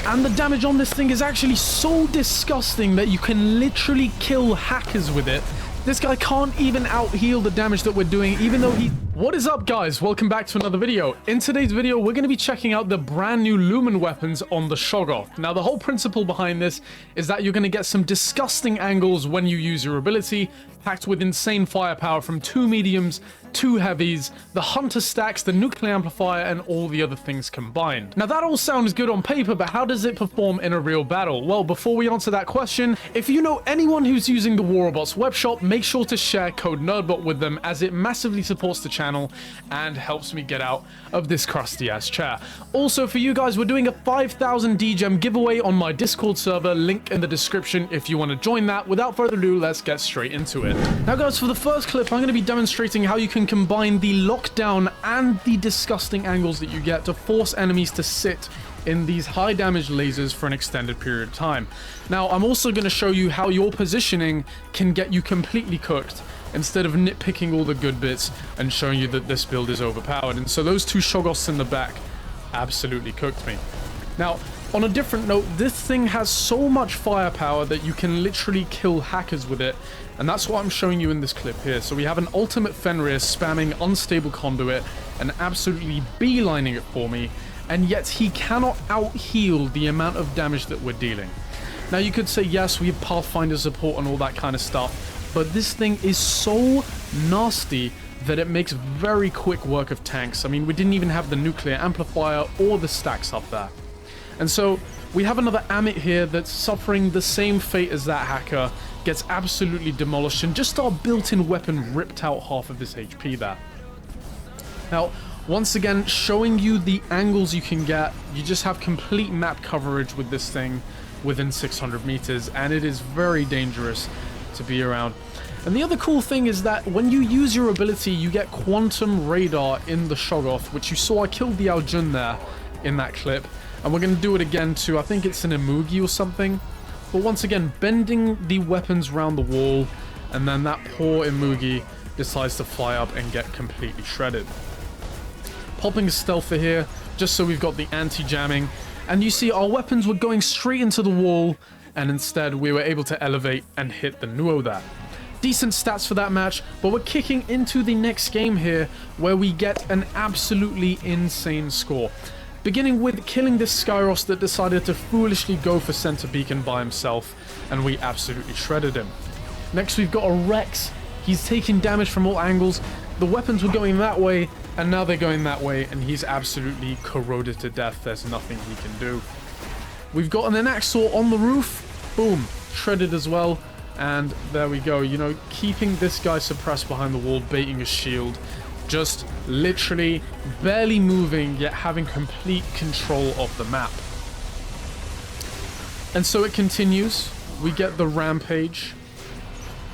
And the damage on this thing is actually so disgusting that you can literally kill hackers with it. This guy can't even out-heal the damage that we're doing, even though he... What is up, guys? Welcome back to another video. In today's video, we're going to be checking out the brand new Lumen weapons on the Shoggoth. Now, the whole principle behind this is that you're going to get some disgusting angles when you use your ability, packed with insane firepower from 2 mediums, 2 heavies, the hunter stacks, the nuclear amplifier, and all the other things combined. Now, that all sounds good on paper, but how does it perform in a real battle? Well, before we answer that question, if you know anyone who's using the Warabots webshop, make sure to share code NERDBOT with them, as it massively supports the channel and helps me get out of this crusty ass chair. Also, for you guys, we're doing a 5,000 DGEM giveaway on my Discord server, link in the description if you want to join that. Without further ado, let's get straight into it. Now guys, for the first clip, I'm going to be demonstrating how you can combine the lockdown and the disgusting angles that you get to force enemies to sit in these high damage lasers for an extended period of time. Now, I'm also going to show you how your positioning can get you completely cooked instead of nitpicking all the good bits and showing you that this build is overpowered. And so those 2 Shoggoths in the back absolutely cooked me. Now, on a different note, this thing has so much firepower that you can literally kill hackers with it, and that's what I'm showing you in this clip here. So we have an ultimate Fenrir spamming unstable conduit and absolutely beelining it for me, and yet he cannot out-heal the amount of damage that we're dealing. Now, you could say, yes, we have Pathfinder support and all that kind of stuff, but this thing is so nasty that it makes very quick work of tanks. I mean, we didn't even have the nuclear amplifier or the stacks up there. And so we have another Amit here that's suffering the same fate as that hacker, gets absolutely demolished, and just our built-in weapon ripped out half of his HP there. Now, once again, showing you the angles you can get. You just have complete map coverage with this thing within 600 meters, and it is very dangerous to be around. And the other cool thing is that when you use your ability, you get quantum radar in the Shoggoth, which you saw I killed the Aljun there in that clip. And we're going to do it again too. I think it's an Imugi or something. But once again, bending the weapons around the wall, and then that poor Imugi decides to fly up and get completely shredded. Popping a stealther here, just so we've got the anti-jamming. And you see our weapons were going straight into the wall, and instead we were able to elevate and hit the Nuo there. Decent stats for that match, but we're kicking into the next game here, where we get an absolutely insane score. Beginning with killing this Skyros that decided to foolishly go for center beacon by himself, and we absolutely shredded him. Next, we've got a Rex. He's taking damage from all angles. The weapons were going that way, and now they're going that way, and he's absolutely corroded to death. There's nothing he can do. We've got an Anaxor on the roof. Boom. Shredded as well. And there we go. You know, keeping this guy suppressed behind the wall, baiting his shield. Just literally barely moving, yet having complete control of the map. And so it continues. We get the rampage.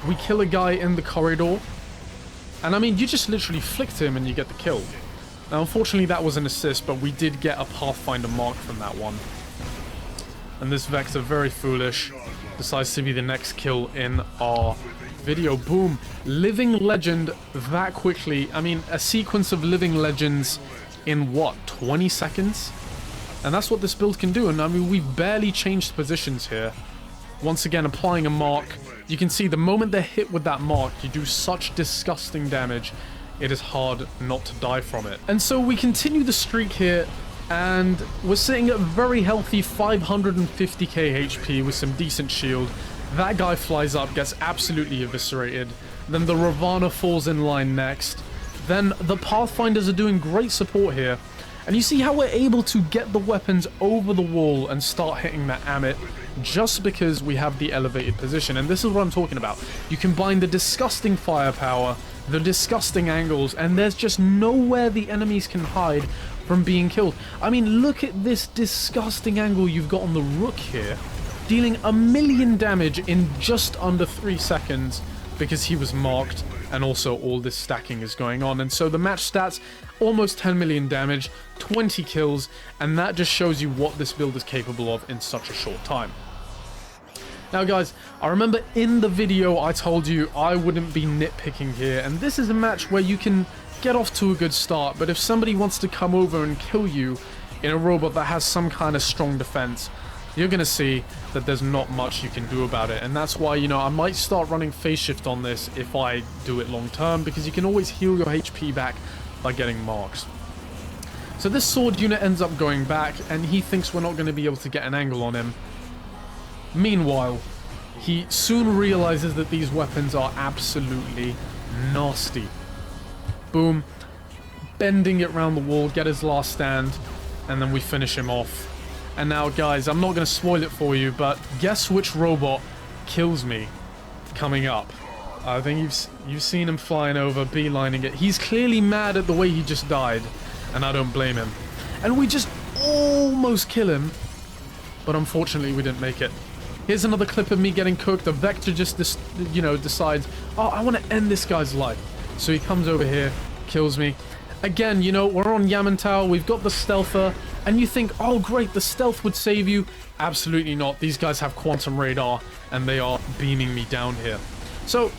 We kill a guy in the corridor. And I mean, you just literally flicked him and you get the kill. Now, unfortunately, that was an assist, but we did get a Pathfinder mark from that one. And this Vector, very foolish, decides to be the next kill in our video. Boom. Living legend that quickly. I mean, a sequence of living legends in what, 20 seconds? And that's what this build can do. And I mean, we've barely changed positions here. Once again, applying a mark. You can see the moment they're hit with that mark, you do such disgusting damage. It is hard not to die from it. And so we continue the streak here, and we're sitting at a very healthy 550k HP with some decent shield. That guy flies up, gets absolutely eviscerated. Then the Ravana falls in line next. Then the Pathfinders are doing great support here. And you see how we're able to get the weapons over the wall and start hitting that Amit just because we have the elevated position. And this is what I'm talking about. You combine the disgusting firepower, the disgusting angles, and there's just nowhere the enemies can hide from being killed. I mean, look at this disgusting angle you've got on the Rook here, dealing 1,000,000 damage in just under 3 seconds because he was marked, and also all this stacking is going on. And so the match stats, almost 10 million damage, 20 kills, and that just shows you what this build is capable of in such a short time. Now guys, I remember in the video I told you I wouldn't be nitpicking here, and this is a match where you can get off to a good start, but if somebody wants to come over and kill you, in a robot that has some kind of strong defense, you're going to see that there's not much you can do about it. And that's why, you know, I might start running phase shift on this if I do it long term, because you can always heal your HP back by getting marks. So this sword unit ends up going back, and he thinks we're not going to be able to get an angle on him. Meanwhile, he soon realizes that these weapons are absolutely nasty. Boom. Bending it around the wall, get his last stand, and then we finish him off. And now, guys, I'm not going to spoil it for you, but guess which robot kills me coming up? I think you've seen him flying over, beelining it. He's clearly mad at the way he just died, and I don't blame him. And we just almost kill him, but unfortunately we didn't make it. Here's another clip of me getting cooked. The Vector just, decides, oh, I want to end this guy's life. So he comes over here, kills me. Again, you know, we're on Yamantau, we've got the Stealther, and you think, oh great, the stealth would save you. Absolutely not. These guys have quantum radar, and they are beaming me down here. So,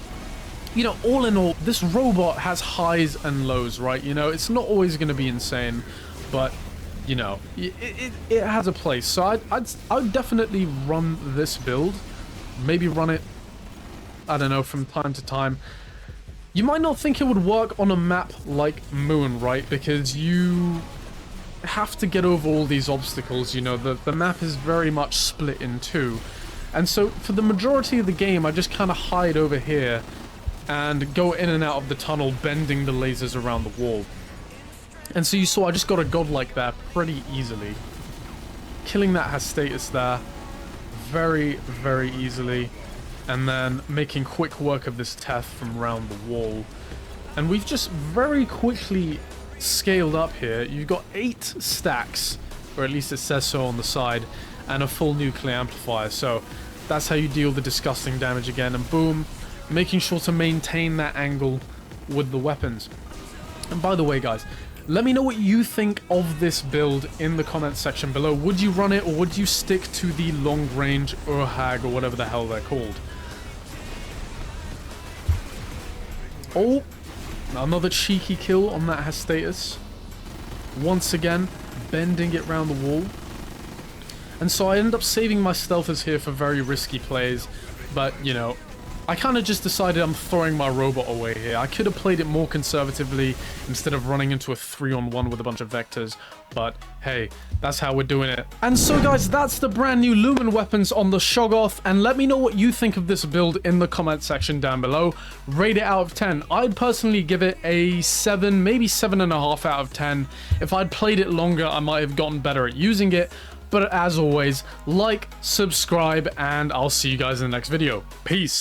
you know, all in all, this robot has highs and lows, right? You know, it's not always going to be insane, but, you know, it has a place. So I'd definitely run this build. Maybe run it, I don't know, from time to time. You might not think it would work on a map like Moon, right? Because you have to get over all these obstacles, you know, the map is very much split in two. And so for the majority of the game, I just kind of hide over here and go in and out of the tunnel, bending the lasers around the wall. And so you saw I just got a godlike there pretty easily. Killing that has status there very, very easily. And then making quick work of this Teth from around the wall. And we've just very quickly scaled up here. You've got 8 stacks, or at least it says so on the side, and a full nuclear amplifier. So that's how you deal the disgusting damage again. And boom, making sure to maintain that angle with the weapons. And by the way, guys, let me know what you think of this build in the comments section below. Would you run it, or would you stick to the long-range Urhag, or whatever the hell they're called? Oh, another cheeky kill on that has status. Once again, bending it round the wall. And so I end up saving my stealthers here for very risky plays. But, you know, I kind of just decided I'm throwing my robot away here. I could have played it more conservatively instead of running into a 3-on-1 with a bunch of vectors. But, hey, that's how we're doing it. And so, guys, that's the brand new Lumen weapons on the Shoggoth. And let me know what you think of this build in the comment section down below. Rate it out of 10. I'd personally give it a 7, maybe 7.5 out of 10. If I'd played it longer, I might have gotten better at using it. But as always, like, subscribe, and I'll see you guys in the next video. Peace.